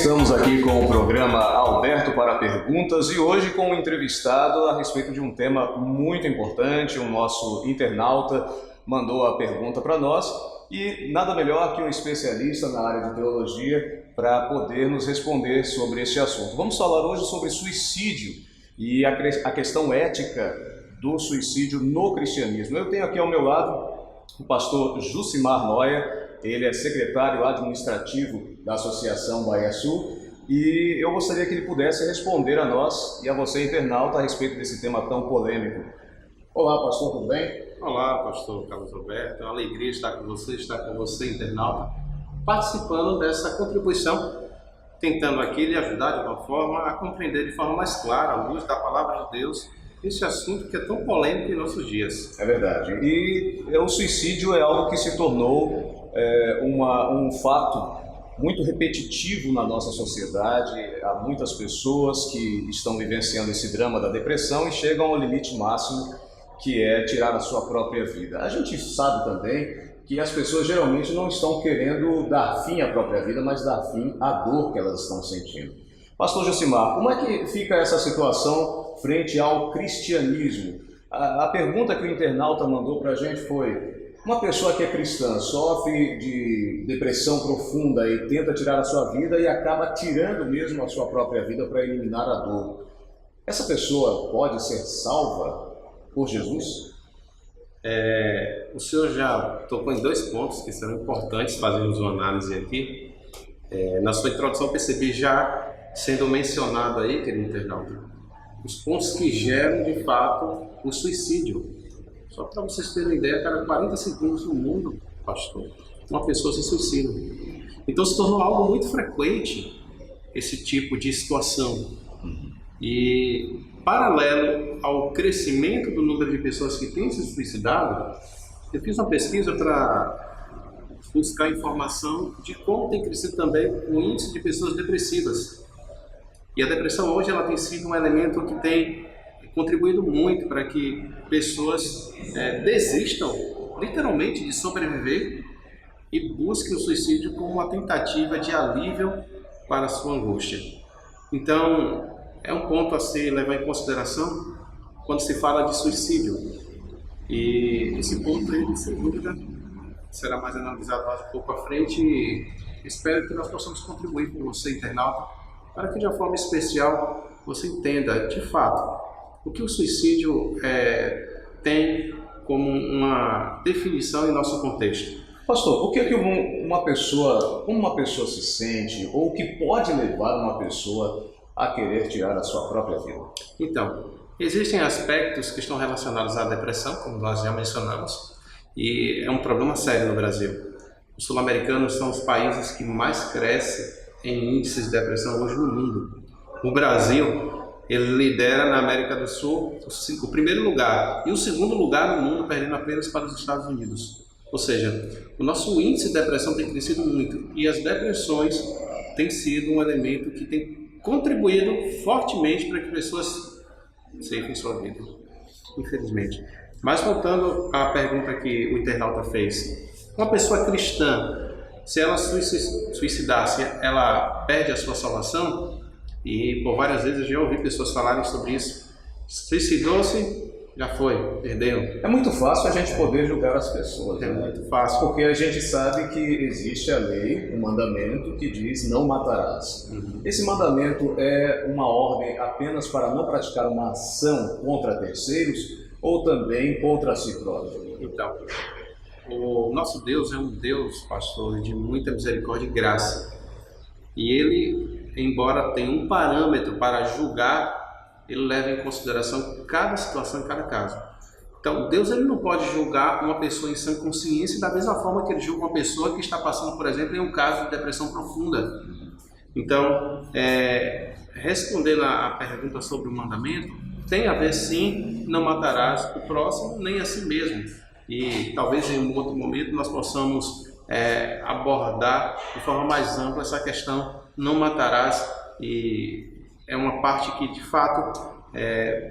estamos aqui com o programa Alberto para Perguntas e hoje com um entrevistado a respeito de um tema muito importante. O nosso internauta mandou a pergunta para nós e nada melhor que um especialista na área de teologia para poder nos responder sobre este assunto. Vamos falar hoje sobre suicídio e a questão ética do suicídio no cristianismo. Eu tenho aqui ao meu lado o pastor Jucimar Noia. Ele é secretário administrativo da Associação Bahia Sul e eu gostaria que ele pudesse responder a nós e a você, internauta, a respeito desse tema tão polêmico. Olá, pastor, tudo bem? Olá, pastor Carlos Alberto. É uma alegria estar com você, internauta, participando dessa contribuição, tentando aqui lhe ajudar de alguma forma a compreender de forma mais clara, à luz da palavra de Deus, esse assunto que é tão polêmico em nossos dias. É verdade. E o suicídio é algo que se tornou um fato muito repetitivo na nossa sociedade. Há muitas pessoas que estão vivenciando esse drama da depressão e chegam ao limite máximo, que é tirar a sua própria vida. A gente sabe também que as pessoas geralmente não estão querendo dar fim à própria vida, mas dar fim à dor que elas estão sentindo. Pastor Jucimar, como é que fica essa situação frente ao cristianismo? A pergunta que o internauta mandou para a gente foi: uma pessoa que é cristã sofre de depressão profunda e tenta tirar a sua vida e acaba tirando mesmo a sua própria vida para eliminar a dor. Essa pessoa pode ser salva por Jesus? O senhor já tocou em dois pontos que serão importantes fazermos uma análise aqui. Na sua introdução percebi já sendo mencionado aí, querido internauta, os pontos que geram de fato o suicídio. Só para vocês terem uma ideia, cada 40 segundos no mundo, pastor, uma pessoa se suicida. Então se tornou algo muito frequente esse tipo de situação. E paralelo ao crescimento do número de pessoas que têm se suicidado, eu fiz uma pesquisa para buscar informação de como tem crescido também o índice de pessoas depressivas. E a depressão hoje ela tem sido um elemento que tem contribuído muito para que pessoas desistam literalmente de sobreviver e busquem o suicídio como uma tentativa de alívio para a sua angústia. Então, é um ponto a se levar em consideração quando se fala de suicídio. E esse ponto, ele, sem dúvida, será mais analisado mais um pouco à frente e espero que nós possamos contribuir com você, internauta, para que de uma forma especial você entenda, de fato, o que o suicídio tem como uma definição em nosso contexto. Pastor, o que é que como uma pessoa se sente ou o que pode levar uma pessoa a querer tirar a sua própria vida? Então, existem aspectos que estão relacionados à depressão, como nós já mencionamos, e é um problema sério no Brasil. Os sul-americanos são os países que mais crescem em índices de depressão hoje no mundo. O Brasil, ele lidera na América do Sul o primeiro lugar e o segundo lugar no mundo, perdendo apenas para os Estados Unidos. Ou seja, o nosso índice de depressão tem crescido muito e as depressões têm sido um elemento que tem contribuído fortemente para que pessoas ceifem sua vida, infelizmente. Mas voltando à pergunta que o internauta fez, uma pessoa cristã, se ela suicidar-se, ela perde a sua salvação? E por várias vezes eu já ouvi pessoas falarem sobre isso. Suicidou-se, já foi, perdeu. É muito fácil a gente poder julgar as pessoas. É muito fácil. Porque a gente sabe que existe a lei, um mandamento que diz não matarás. Esse mandamento é uma ordem apenas para não praticar uma ação contra terceiros ou também contra si próprio? Então, o nosso Deus é um Deus, pastor, de muita misericórdia e graça. E Ele, embora tenha um parâmetro para julgar, Ele leva em consideração cada situação e cada caso. Então, Deus ele não pode julgar uma pessoa em sã consciência da mesma forma que Ele julga uma pessoa que está passando, por exemplo, em um caso de depressão profunda. Então, respondendo à pergunta sobre o mandamento, tem a ver sim, não matarás o próximo nem a si mesmo. E talvez em um outro momento nós possamos abordar de forma mais ampla essa questão, não matarás, e é uma parte que de fato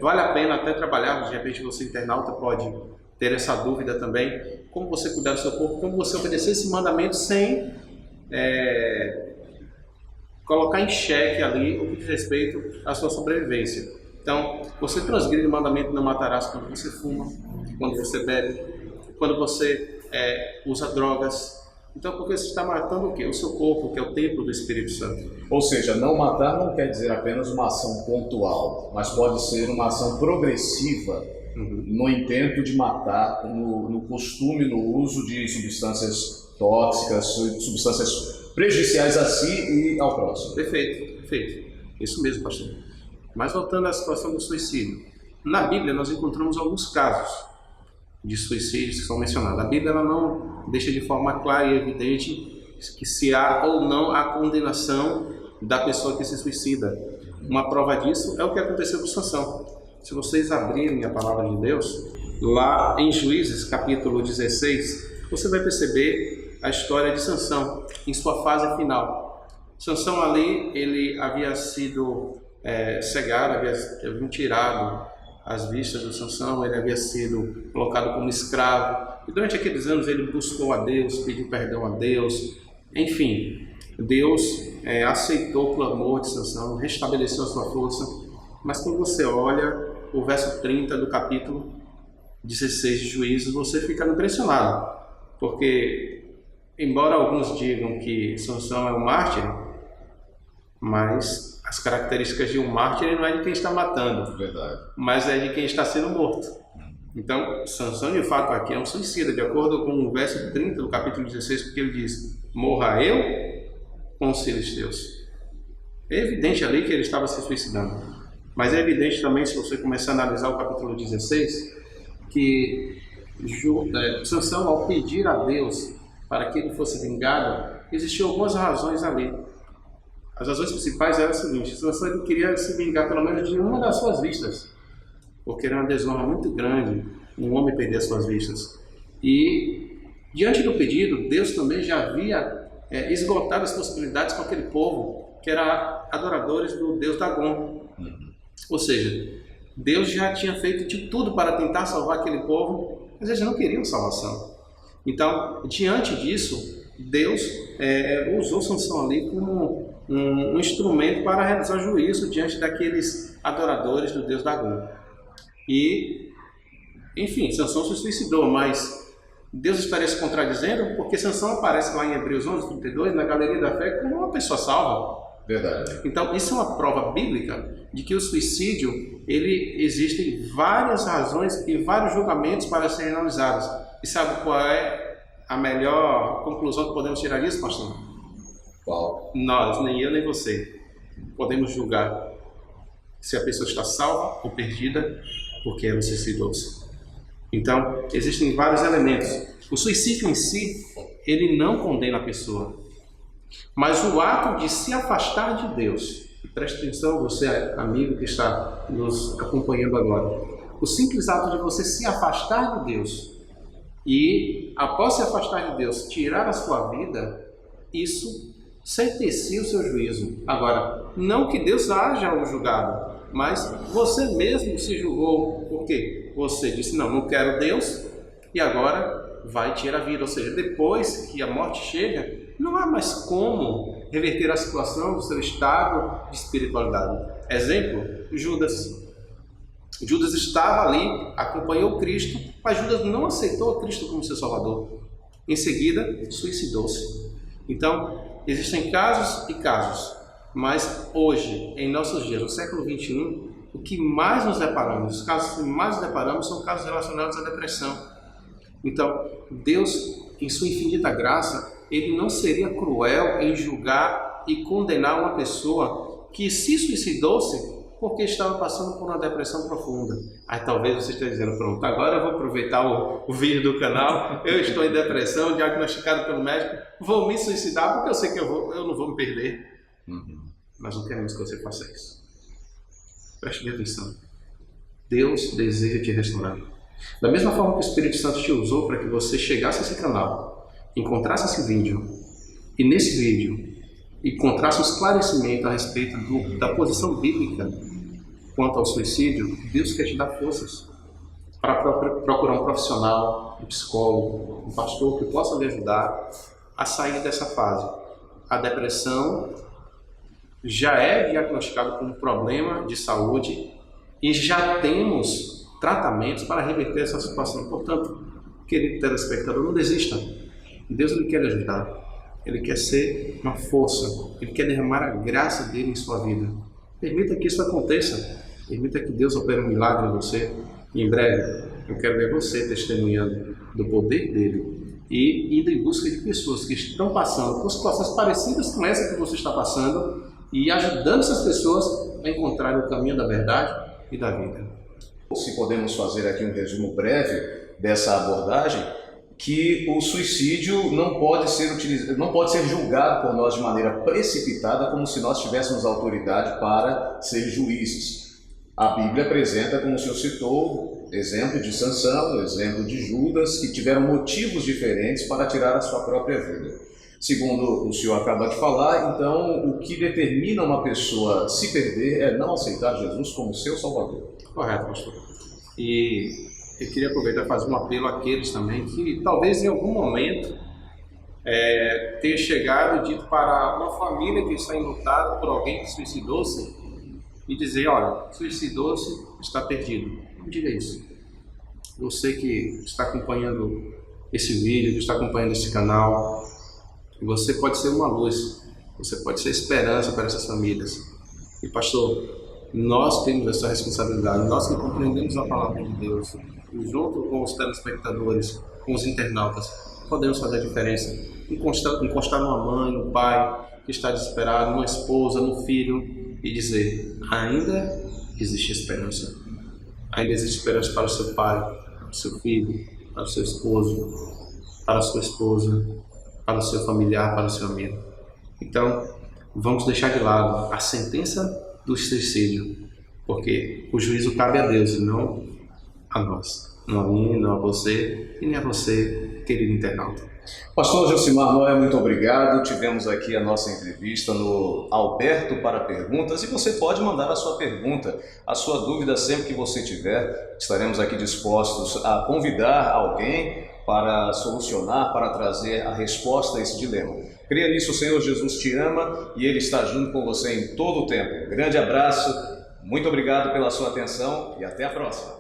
vale a pena até trabalhar. De repente você, internauta, pode ter essa dúvida também, como você cuidar do seu corpo, como você obedecer esse mandamento sem colocar em xeque ali o que diz respeito à sua sobrevivência. Então, você transgride o mandamento não matarás quando você fuma, quando você bebe, quando você usa drogas. Então, porque você está matando o quê? O seu corpo, que é o templo do Espírito Santo. Ou seja, não matar não quer dizer apenas uma ação pontual, mas pode ser uma ação progressiva no intento de matar, no costume, no uso de substâncias tóxicas, substâncias prejudiciais a si e ao próximo. Perfeito, perfeito. Isso mesmo, pastor. Mas voltando à situação do suicídio. Na Bíblia nós encontramos alguns casos de suicídios que são mencionados. A Bíblia ela não deixa de forma clara e evidente que se há ou não a condenação da pessoa que se suicida. Uma prova disso é o que aconteceu com Sansão. Se vocês abrirem a palavra de Deus, lá em Juízes capítulo 16, você vai perceber a história de Sansão em sua fase final. Sansão ali, ele havia sido cegado, havia tirado as vistas do Sansão, ele havia sido colocado como escravo, e durante aqueles anos ele buscou a Deus, pediu perdão a Deus, enfim, Deus aceitou o clamor de Sansão, restabeleceu a sua força. Mas quando você olha o verso 30 do capítulo 16 de Juízes, você fica impressionado, porque embora alguns digam que Sansão é um mártir, mas as características de um mártir não é de quem está matando, Verdade. mas é de quem está sendo morto. Então, Sansão de fato aqui é um suicida, de acordo com o verso 30 do capítulo 16, porque ele diz: morra eu com os filisteus. É evidente ali que ele estava se suicidando, mas é evidente também, se você começar a analisar o capítulo 16, que Sansão, ao pedir a Deus para que ele fosse vingado, existiam algumas razões ali. As razões principais eram as seguintes: Sansão ele queria se vingar pelo menos de uma das suas vistas, porque era uma desonra muito grande um homem perder as suas vistas. E diante do pedido, Deus também já havia esgotado as possibilidades com aquele povo que era adoradores do Deus Dagon. Ou seja, Deus já tinha feito de tudo para tentar salvar aquele povo, mas eles não queriam salvação. Então, diante disso, Deus usou Sansão ali como um instrumento para realizar juízo diante daqueles adoradores do Deus Dagon. E, enfim, Sansão se suicidou, mas Deus estaria se contradizendo, porque Sansão aparece lá em Hebreus 11:32 na galeria da fé como uma pessoa salva. Verdade. Então, isso é uma prova bíblica de que o suicídio, existem várias razões e vários julgamentos para serem analisados. E sabe qual é a melhor conclusão que podemos tirar disso, pastor? Qual? Nós, nem eu nem você, podemos julgar se a pessoa está salva ou perdida porque ela suicidou-se. Então, existem vários elementos. O suicídio em si, ele não condena a pessoa, mas o ato de se afastar de Deus, e preste atenção, você amigo que está nos acompanhando agora, o simples ato de você se afastar de Deus e, após se afastar de Deus, tirar a sua vida, isso sentencia o seu juízo. Agora, não que Deus haja o julgado, mas você mesmo se julgou. Por quê? Você disse: não quero Deus, e agora vai tirar a vida. Ou seja, depois que a morte chega, não há mais como reverter a situação do seu estado de espiritualidade. Exemplo, Judas. Judas estava ali, acompanhou Cristo, mas Judas não aceitou Cristo como seu Salvador. Em seguida, suicidou-se. Então, existem casos e casos, mas hoje, em nossos dias, no século XXI, o que mais nos deparamos, os casos que mais nos deparamos são casos relacionados à depressão. Então, Deus, em sua infinita graça, Ele não seria cruel em julgar e condenar uma pessoa que se suicidou-se porque estava passando por uma depressão profunda. Aí talvez você esteja dizendo: pronto, agora eu vou aproveitar o vídeo do canal, eu estou em depressão, diagnosticado pelo médico, vou me suicidar porque eu sei que eu não vou me perder. Nós não queremos que você faça isso. Preste atenção. Deus deseja te restaurar. Da mesma forma que o Espírito Santo te usou para que você chegasse a esse canal, encontrasse esse vídeo, e nesse vídeo encontrasse um esclarecimento a respeito da posição bíblica quanto ao suicídio, Deus quer te dar forças para procurar um profissional, um psicólogo, um pastor que possa lhe ajudar a sair dessa fase. A depressão já é diagnosticado com um problema de saúde e já temos tratamentos para reverter essa situação. Portanto, querido telespectador, não desista. Deus ele quer ajudar. Ele quer ser uma força. Ele quer derramar a graça dele em sua vida. Permita que isso aconteça. Permita que Deus opere um milagre em você. E em breve, eu quero ver você testemunhando do poder dele e indo em busca de pessoas que estão passando por situações parecidas com essa que você está passando e ajudando essas pessoas a encontrar o caminho da verdade e da vida. Se podemos fazer aqui um resumo breve dessa abordagem, que o suicídio não pode ser julgado por nós de maneira precipitada, como se nós tivéssemos autoridade para ser juízes. A Bíblia apresenta, como o senhor citou, exemplo de Sansão, exemplo de Judas, que tiveram motivos diferentes para tirar a sua própria vida. Segundo o senhor acaba de falar, então, o que determina uma pessoa se perder é não aceitar Jesus como seu Salvador. Correto, pastor. E eu queria aproveitar e fazer um apelo àqueles também que talvez em algum momento tenha chegado e dito para uma família que está enlutada por alguém que suicidou-se e dizer, olha, suicidou-se, está perdido. Não diga isso. Você que está acompanhando esse vídeo, que está acompanhando esse canal, você pode ser uma luz, você pode ser esperança para essas famílias. E pastor, nós temos essa responsabilidade, nós que compreendemos a palavra de Deus, e junto com os telespectadores, com os internautas, podemos fazer a diferença. Encostar numa mãe, no pai que está desesperado, numa esposa, no filho, e dizer, ainda existe esperança. Ainda existe esperança para o seu pai, para o seu filho, para o seu esposo, para a sua esposa, para o seu familiar, para o seu amigo. Então, vamos deixar de lado a sentença do suicídio, porque o juízo cabe a Deus e não a nós. Não a mim, não a você e nem a você, querido internauta. Pastor Josimar Noé, muito obrigado. Tivemos aqui a nossa entrevista no Alberto para Perguntas e você pode mandar a sua pergunta, a sua dúvida sempre que você tiver. Estaremos aqui dispostos a convidar alguém para solucionar, para trazer a resposta a esse dilema. Creia nisso, o Senhor Jesus te ama e Ele está junto com você em todo o tempo. Grande abraço, muito obrigado pela sua atenção e até a próxima.